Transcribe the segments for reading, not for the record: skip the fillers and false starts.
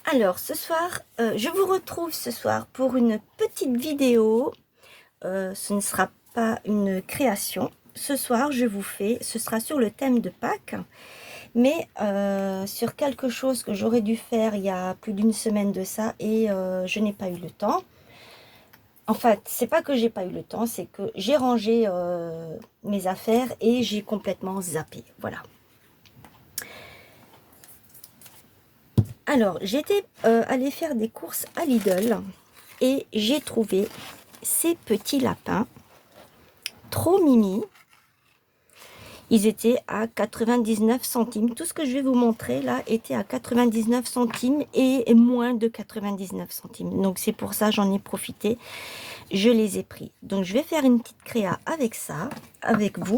Alors, ce soir, je vous retrouve ce soir pour une petite vidéo. Ce ne sera pas une création. Ce soir, ce sera sur le thème de Pâques, mais sur quelque chose que j'aurais dû faire il y a plus d'une semaine de ça et je n'ai pas eu le temps. En fait, c'est pas que j'ai pas eu le temps, c'est que j'ai rangé mes affaires et j'ai complètement zappé. Voilà. Alors, j'étais allée faire des courses à Lidl et j'ai trouvé ces petits lapins trop mimi. Ils étaient à 99 centimes. Tout ce que je vais vous montrer là était à 99 centimes et moins de 99 centimes. Donc c'est pour ça j'en ai profité. Je les ai pris. Donc je vais faire une petite créa avec ça, avec vous.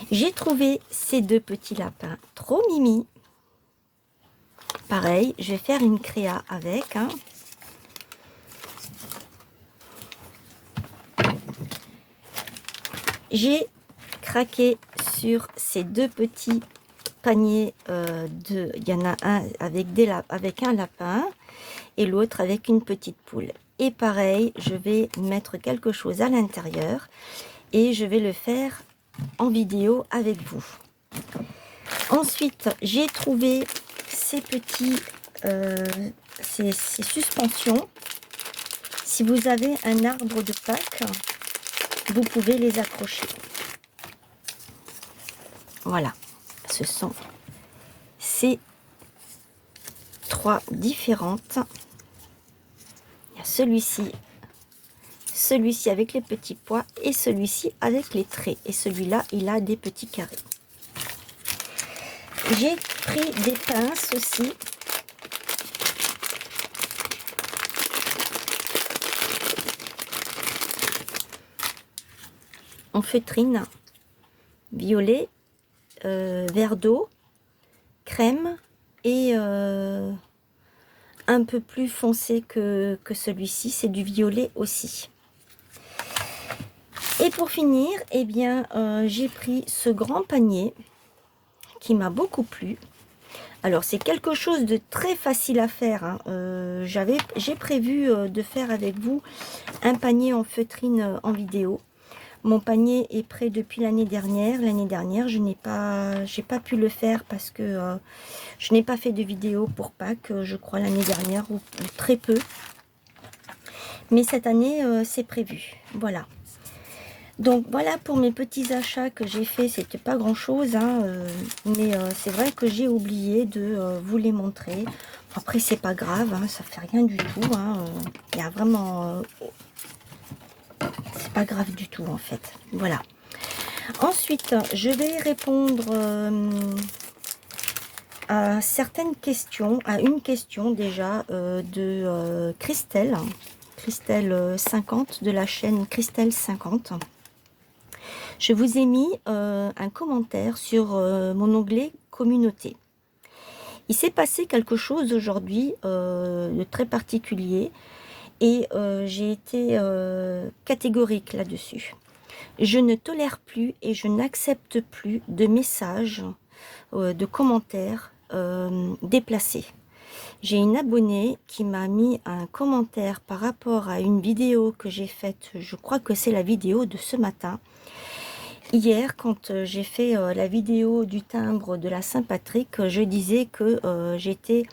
J'ai trouvé ces deux petits lapins trop mimi. Pareil, je vais faire une créa avec. J'ai craqué sur ces deux petits paniers il y en a un avec un lapin et l'autre avec une petite poule. Et pareil, je vais mettre quelque chose à l'intérieur et je vais le faire en vidéo avec vous. Ensuite, j'ai trouvé ces petits ces suspensions. Si vous avez un arbre de Pâques, vous pouvez les accrocher. Voilà, ce sont ces trois différentes. Il y a celui-ci avec les petits pois et celui-ci avec les traits. Et celui-là, il a des petits carrés. J'ai pris des pinces aussi. En feutrine, violet, vert d'eau, crème et un peu plus foncé que celui-ci, c'est du violet aussi. Et pour finir, eh bien, j'ai pris ce grand panier qui m'a beaucoup plu. Alors c'est quelque chose de très facile à faire. J'ai prévu de faire avec vous un panier en feutrine en vidéo. Mon panier est prêt depuis l'année dernière. L'année dernière, j'ai pas pu le faire parce que je n'ai pas fait de vidéo pour Pâques, je crois l'année dernière, ou très peu. Mais cette année, c'est prévu. Voilà. Donc voilà pour mes petits achats que j'ai fait. C'était pas grand chose, mais c'est vrai que j'ai oublié de vous les montrer. Après, c'est pas grave, ça fait rien du tout. Il y a vraiment... c'est pas grave du tout en fait. Voilà. Ensuite, je vais répondre à certaines questions, à une question déjà de Christelle. Christelle 50 de la chaîne Christelle 50. Je vous ai mis un commentaire sur mon onglet communauté. Il s'est passé quelque chose aujourd'hui de très particulier et j'ai été catégorique là-dessus. Je ne tolère plus et je n'accepte plus de messages, de commentaires déplacés. J'ai une abonnée qui m'a mis un commentaire par rapport à une vidéo que j'ai faite, je crois que c'est la vidéo de ce matin. Hier, quand j'ai fait la vidéo du timbre de la Saint-Patrick, je disais que j'étais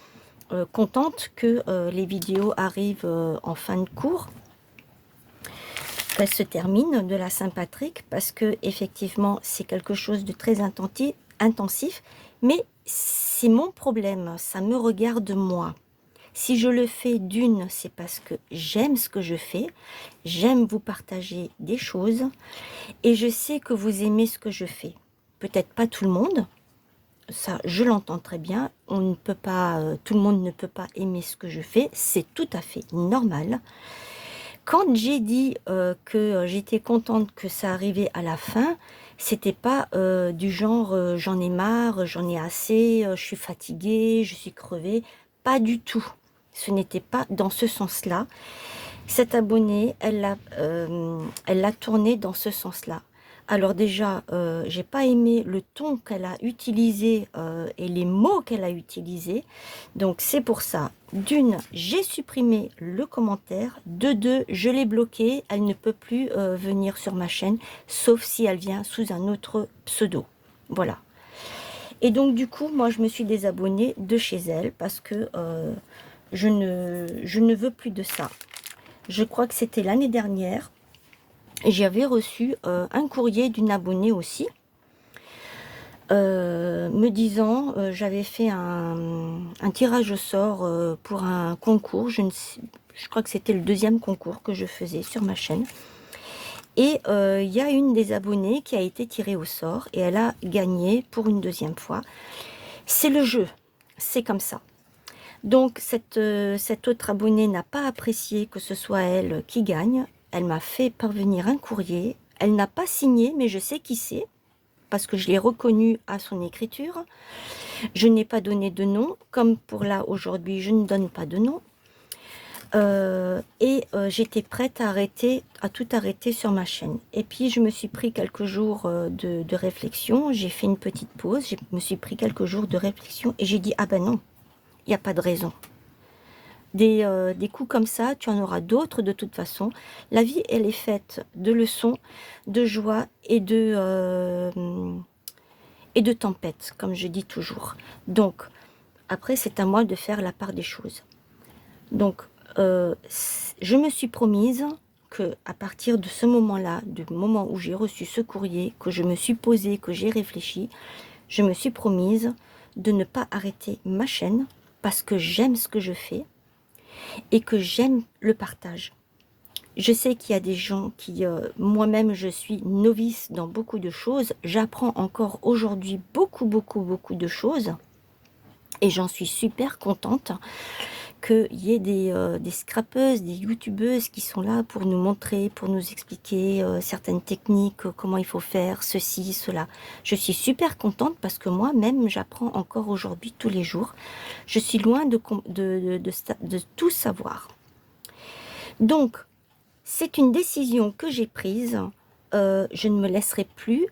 contente que les vidéos arrivent en fin de cours, qu'elles se terminent de la Saint-Patrick, parce que effectivement c'est quelque chose de très intensif, mais c'est mon problème, ça me regarde moi. Si je le fais d'une, c'est parce que j'aime ce que je fais, j'aime vous partager des choses et je sais que vous aimez ce que je fais. Peut-être pas tout le monde, ça je l'entends très bien, on ne peut pas, tout le monde ne peut pas aimer ce que je fais, c'est tout à fait normal. Quand j'ai dit que j'étais contente que ça arrivait à la fin, c'était pas du genre j'en ai marre, j'en ai assez, je suis fatiguée, je suis crevée, pas du tout. Ce n'était pas dans ce sens-là. Cette abonnée, elle l'a tourné dans ce sens-là. Alors déjà, j'ai pas aimé le ton qu'elle a utilisé et les mots qu'elle a utilisés. Donc c'est pour ça. D'une, j'ai supprimé le commentaire. De deux, je l'ai bloqué. Elle ne peut plus venir sur ma chaîne, sauf si elle vient sous un autre pseudo. Voilà. Et donc du coup, moi je me suis désabonnée de chez elle parce que je ne veux plus de ça. Je crois que c'était l'année dernière. J'avais reçu un courrier d'une abonnée aussi, me disant, j'avais fait un tirage au sort pour un concours, je crois que c'était le deuxième concours que je faisais sur ma chaîne. Et il y a une des abonnées qui a été tirée au sort et elle a gagné pour une deuxième fois. C'est le jeu, c'est comme ça. Donc cette autre abonnée n'a pas apprécié que ce soit elle qui gagne. Elle m'a fait parvenir un courrier. Elle n'a pas signé, mais je sais qui c'est, parce que je l'ai reconnu à son écriture. Je n'ai pas donné de nom, comme pour là aujourd'hui, je ne donne pas de nom. J'étais prête à tout arrêter sur ma chaîne. Et puis je me suis pris quelques jours de réflexion. J'ai fait une petite pause. Je me suis pris quelques jours de réflexion et j'ai dit ah ben non, il n'y a pas de raison. Des coups comme ça, tu en auras d'autres de toute façon. La vie, elle est faite de leçons, de joie et de tempêtes, comme je dis toujours. Donc, après, c'est à moi de faire la part des choses. Donc, je me suis promise que à partir de ce moment-là, du moment où j'ai reçu ce courrier, que je me suis posée, que j'ai réfléchi, je me suis promise de ne pas arrêter ma chaîne parce que j'aime ce que je fais et que j'aime le partage. Je sais qu'il y a des gens qui, moi-même, je suis novice dans beaucoup de choses. J'apprends encore aujourd'hui beaucoup de choses. Et j'en suis super contente qu'il y ait des scrapeuses, des youtubeuses qui sont là pour nous montrer, pour nous expliquer certaines techniques, comment il faut faire, ceci, cela. Je suis super contente parce que moi-même, j'apprends encore aujourd'hui tous les jours. Je suis loin de tout savoir. Donc, c'est une décision que j'ai prise. Je ne me laisserai plus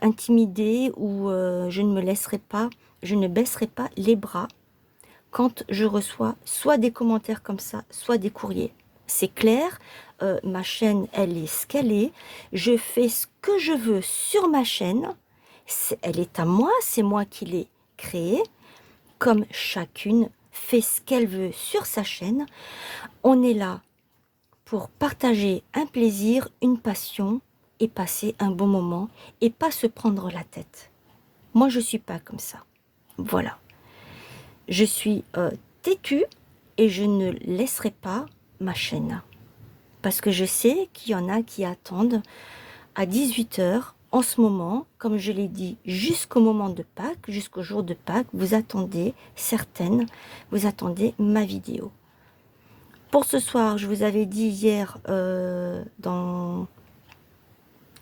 intimider ou je ne baisserai pas les bras quand je reçois soit des commentaires comme ça, soit des courriers. C'est clair, ma chaîne, elle est ce qu'elle est. Je fais ce que je veux sur ma chaîne. Elle est à moi, c'est moi qui l'ai créée. Comme chacune fait ce qu'elle veut sur sa chaîne. On est là pour partager un plaisir, une passion et passer un bon moment et pas se prendre la tête. Moi, je suis pas comme ça. Voilà. Je suis têtue et je ne laisserai pas ma chaîne. Parce que je sais qu'il y en a qui attendent à 18 h en ce moment, comme je l'ai dit, jusqu'au moment de Pâques, jusqu'au jour de Pâques, vous attendez vous attendez ma vidéo. Pour ce soir, je vous avais dit hier dans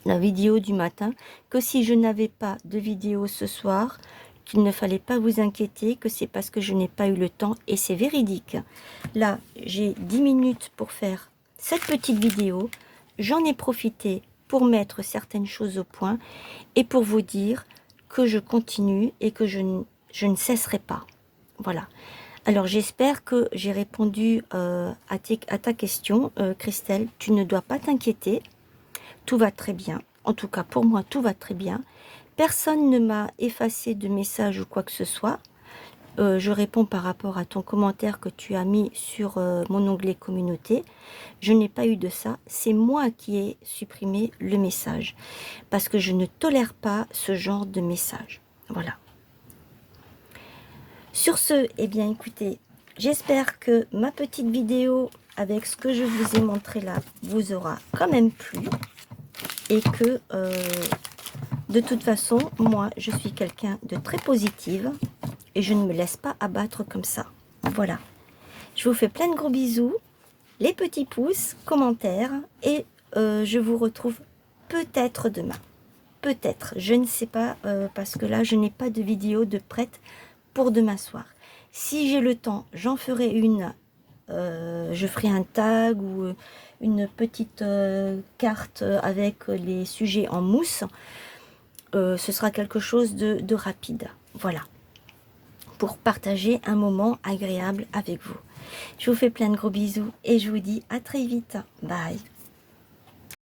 la vidéo du matin que si je n'avais pas de vidéo ce soir, qu'il ne fallait pas vous inquiéter, que c'est parce que je n'ai pas eu le temps et c'est véridique. Là, j'ai 10 minutes pour faire cette petite vidéo. J'en ai profité pour mettre certaines choses au point et pour vous dire que je continue et que je ne cesserai pas. Voilà. Alors j'espère que j'ai répondu à ta question, Christelle. Tu ne dois pas t'inquiéter, tout va très bien. En tout cas pour moi, tout va très bien. Personne ne m'a effacé de message ou quoi que ce soit. Je réponds par rapport à ton commentaire que tu as mis sur mon onglet communauté. Je n'ai pas eu de ça. C'est moi qui ai supprimé le message. Parce que je ne tolère pas ce genre de message. Voilà. Sur ce, eh bien écoutez, j'espère que ma petite vidéo avec ce que je vous ai montré là vous aura quand même plu. Et que de toute façon, moi je suis quelqu'un de très positive et je ne me laisse pas abattre comme ça. Voilà. Je vous fais plein de gros bisous, les petits pouces, commentaires et je vous retrouve peut-être demain. Peut-être, je ne sais pas parce que là je n'ai pas de vidéo de prête pour demain soir. Si j'ai le temps, j'en ferai une je ferai un tag ou une petite carte avec les sujets en mousse. Ce sera quelque chose de rapide. Voilà, pour partager un moment agréable avec vous. Je vous fais plein de gros bisous et je vous dis à très vite. Bye.